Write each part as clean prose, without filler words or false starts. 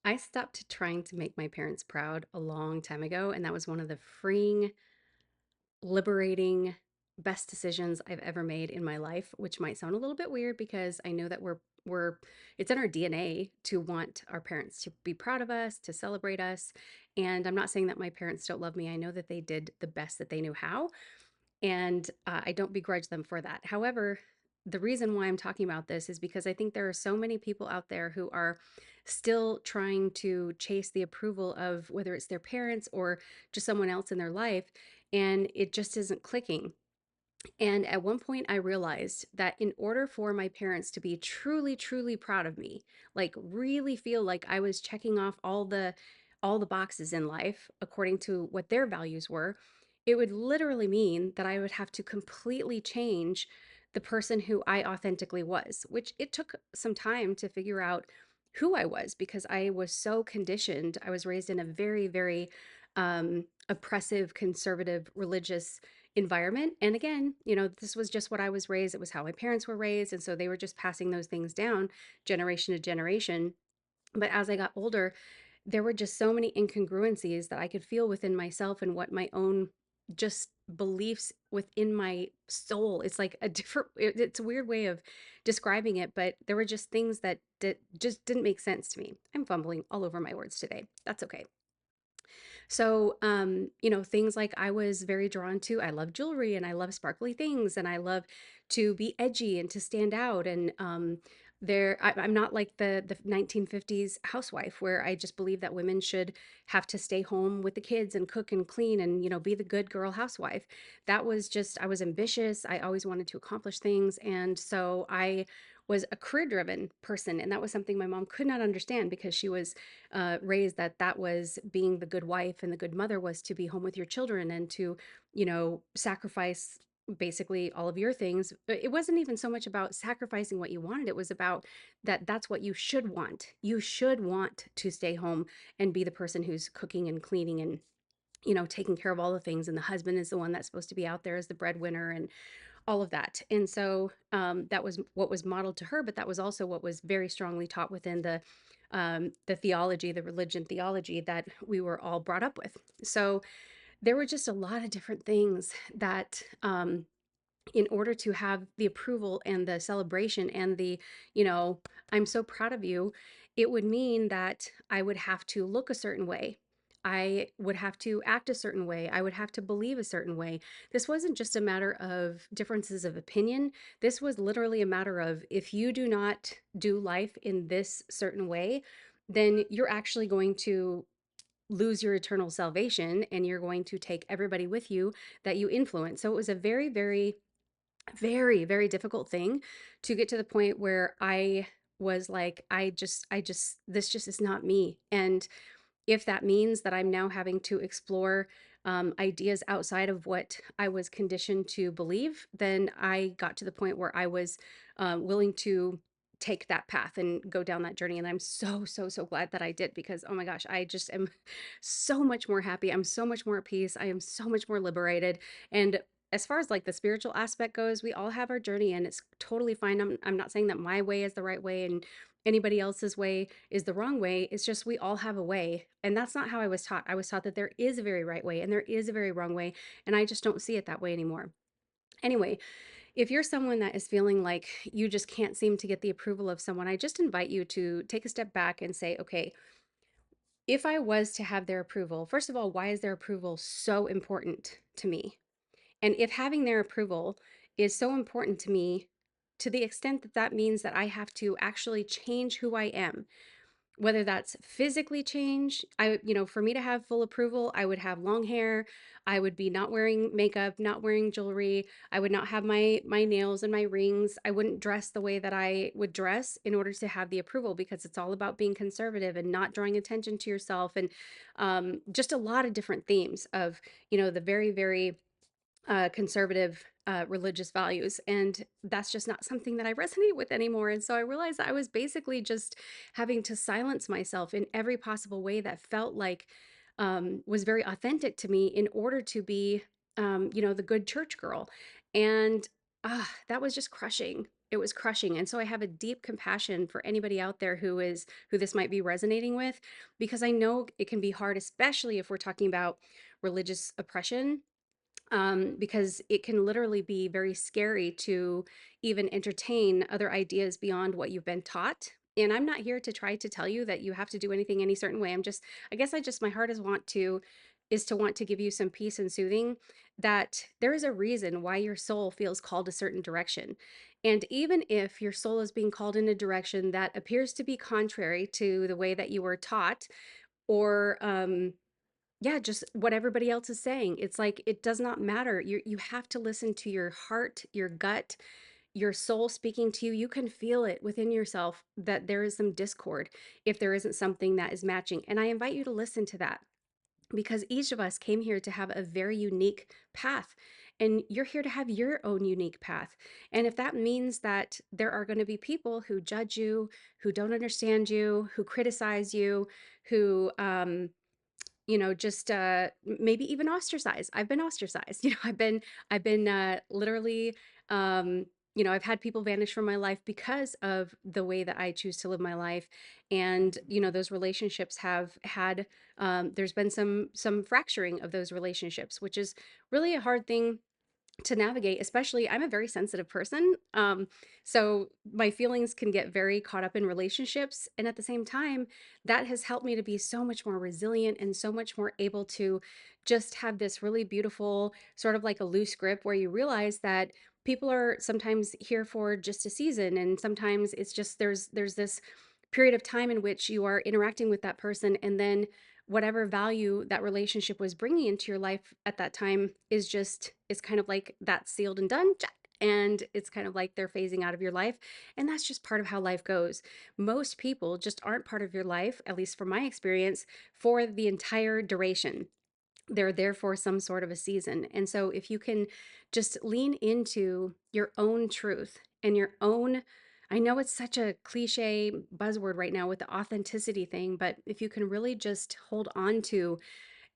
I stopped trying to make my parents proud a long time ago, and that was one of the freeing, liberating, best decisions I've ever made in my life, which might sound a little bit weird because I know that we're it's in our DNA to want our parents to be proud of us, to celebrate us. And I'm not saying that my parents don't love me. I know that they did the best that they knew how, and I don't begrudge them for that. However, the reason why I'm talking about this is because I think there are so many people out there who are still trying to chase the approval of whether it's their parents or just someone else in their life, and it just isn't clicking. And at one point, I realized that in order for my parents to be truly, truly proud of me, like really feel like I was checking off all the boxes in life according to what their values were, it would literally mean that I would have to completely change the person who I authentically was, which it took some time to figure out who I was because I was so conditioned. I was raised in a very, very oppressive, conservative, religious environment. And again, this was just what I was raised. It was how my parents were raised. And so they were just passing those things down generation to generation. But as I got older, there were just so many incongruencies that I could feel within myself and what my own just beliefs within my soul. It's like a different, it's a weird way of describing it, but there were just things that just didn't make sense to me. I'm fumbling all over my words today. That's okay. So, things like I was very drawn to, I love jewelry and I love sparkly things and I love to be edgy and to stand out. And I'm not like the 1950s housewife where I just believe that women should have to stay home with the kids and cook and clean and, be the good girl housewife. That was just, I was ambitious. I always wanted to accomplish things. And so I was a career driven person. And that was something my mom could not understand because she was raised that was being the good wife and the good mother was to be home with your children and to, sacrifice basically all of your things. But it wasn't even so much about sacrificing what you wanted. It was about that's what you should want. You should want to stay home and be the person who's cooking and cleaning and taking care of all the things, and the husband is the one that's supposed to be out there as the breadwinner and all of that. And so that was what was modeled to her, but that was also what was very strongly taught within the theology, the religion theology that we were all brought up with. So there were just a lot of different things that, in order to have the approval and the celebration and you know, I'm so proud of you, it would mean that I would have to look a certain way. I would have to act a certain way. I would have to believe a certain way. This wasn't just a matter of differences of opinion. This was literally a matter of if you do not do life in this certain way, then you're actually going to lose your eternal salvation and you're going to take everybody with you that you influence. So it was a very, very very, very difficult thing to get to the point where I was like, this just is not me. And if that means that I'm now having to explore ideas outside of what I was conditioned to believe, then I got to the point where I was willing to take that path and go down that journey. And I'm so, so, so glad that I did because, oh my gosh, I just am so much more happy. I'm so much more at peace. I am so much more liberated. And as far as like the spiritual aspect goes, we all have our journey and it's totally fine. I'm not saying that my way is the right way and anybody else's way is the wrong way. It's just we all have a way. And that's not how I was taught. I was taught that there is a very right way and there is a very wrong way. And I just don't see it that way anymore. Anyway, if you're someone that is feeling like you just can't seem to get the approval of someone, I just invite you to take a step back and say, okay, if I was to have their approval, first of all, why is their approval so important to me? And if having their approval is so important to me to the extent that that means that I have to actually change who I am, whether that's physically change, for me to have full approval, I would have long hair, I would be not wearing makeup, not wearing jewelry, I would not have my nails and my rings, I wouldn't dress the way that I would dress in order to have the approval because it's all about being conservative and not drawing attention to yourself and just a lot of different themes of, the very, very conservative religious values. And that's just not something that I resonate with anymore. And so I realized that I was basically just having to silence myself in every possible way that felt like was very authentic to me in order to be, the good church girl. And that was just crushing. it was crushing. And so I have a deep compassion for anybody out there who this might be resonating with, because I know it can be hard, especially if we're talking about religious oppression, because it can literally be very scary to even entertain other ideas beyond what you've been taught. And I'm not here to try to tell you that you have to do anything any certain way. I guess my heart is to want to give you some peace and soothing, that there is a reason why your soul feels called a certain direction. And even if your soul is being called in a direction that appears to be contrary to the way that you were taught, or yeah, just what everybody else is saying. It's like it does not matter. You have to listen to your heart, your gut, your soul speaking to you. You can feel it within yourself that there is some discord if there isn't something that is matching. And I invite you to listen to that, because each of us came here to have a very unique path. And you're here to have your own unique path. And if that means that there are going to be people who judge you, who don't understand you, who criticize you, who just maybe even ostracized. I've been ostracized. I've been literally I've had people vanish from my life because of the way that I choose to live my life. And those relationships have had there's been some fracturing of those relationships, which is really a hard thing to navigate. Especially, I'm a very sensitive person, so my feelings can get very caught up in relationships, and at the same time, that has helped me to be so much more resilient and so much more able to just have this really beautiful sort of like a loose grip, where you realize that people are sometimes here for just a season, and sometimes it's just there's this period of time in which you are interacting with that person, and then whatever value that relationship was bringing into your life at that time is kind of like that's sealed and done, check. And it's kind of like they're phasing out of your life, and that's just part of how life goes. Most people just aren't part of your life, at least from my experience, for the entire duration. They're there for some sort of a season. And so if you can just lean into your own truth and your own, I know it's such a cliche buzzword right now with the authenticity thing, but if you can really just hold on to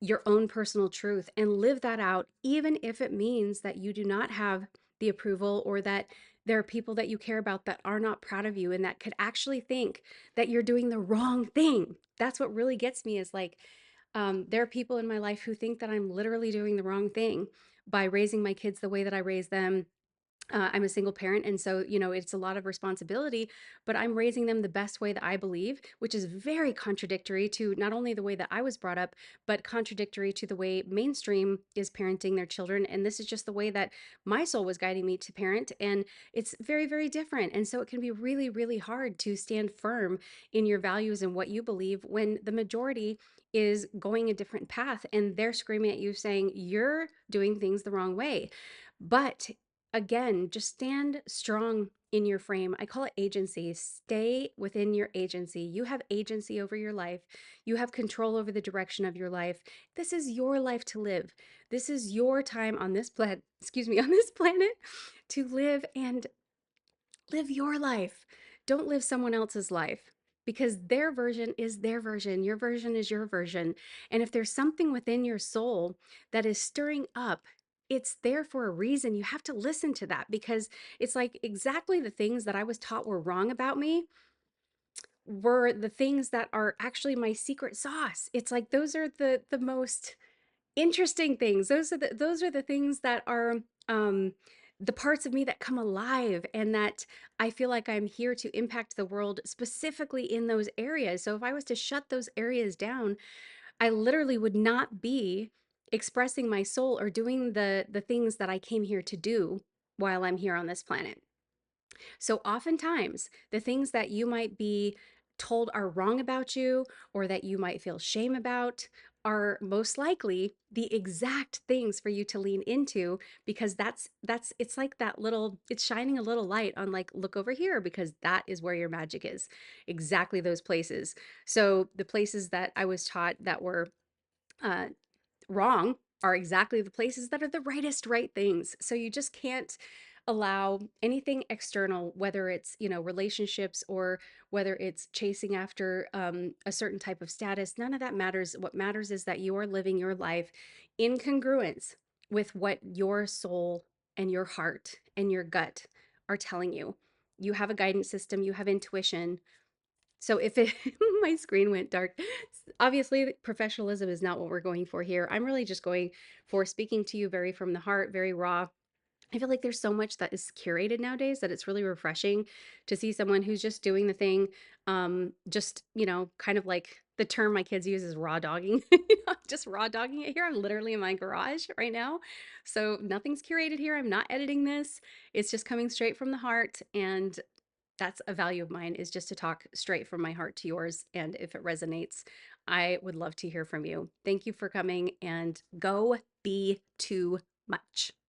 your own personal truth and live that out, even if it means that you do not have the approval, or that there are people that you care about that are not proud of you and that could actually think that you're doing the wrong thing. That's what really gets me, is like, there are people in my life who think that I'm literally doing the wrong thing by raising my kids the way that I raise them. I'm a single parent, and so, it's a lot of responsibility, but I'm raising them the best way that I believe, which is very contradictory to not only the way that I was brought up, but contradictory to the way mainstream is parenting their children. And this is just the way that my soul was guiding me to parent. And it's very, very different. And so it can be really, really hard to stand firm in your values and what you believe when the majority is going a different path and they're screaming at you saying you're doing things the wrong way. But again, just stand strong in your frame. I call it agency. Stay within your agency. You have agency over your life. You have control over the direction of your life. This is your life to live. This is your time on this planet, excuse me, on this planet, to live and live your life. Don't live someone else's life, because their version is their version. Your version is your version. And if there's something within your soul that is stirring up, it's there for a reason. You have to listen to that, because it's like exactly the things that I was taught were wrong about me were the things that are actually my secret sauce. It's like those are the most interesting things. Those are the things that are um the parts of me that come alive, and that I feel like I'm here to impact the world specifically in those areas. So if I was to shut those areas down, I literally would not be expressing my soul or doing the things that I came here to do while I'm here on this planet. So oftentimes, the things that you might be told are wrong about you, or that you might feel shame about, are most likely the exact things for you to lean into, because that's it's like that little, it's shining a little light on, like, look over here, because that is where your magic is. Exactly those places. So the places that I was taught that were uh wrong are exactly the places that are the right things. So you just can't allow anything external, whether it's, relationships, or whether it's chasing after a certain type of status. None of that matters. What matters is that you are living your life in congruence with what your soul and your heart and your gut are telling you. You have a guidance system, you have intuition. So if it my screen went dark, obviously professionalism is not what we're going for here. I'm really just going for speaking to you very from the heart, very raw. I feel like there's so much that is curated nowadays that it's really refreshing to see someone who's just doing the thing. Just, kind of like the term my kids use is raw dogging. Just raw dogging it here. I'm literally in my garage right now. So nothing's curated here. I'm not editing this. It's just coming straight from the heart. And that's a value of mine, is just to talk straight from my heart to yours. And if it resonates, I would love to hear from you. Thank you for coming, and go be too much.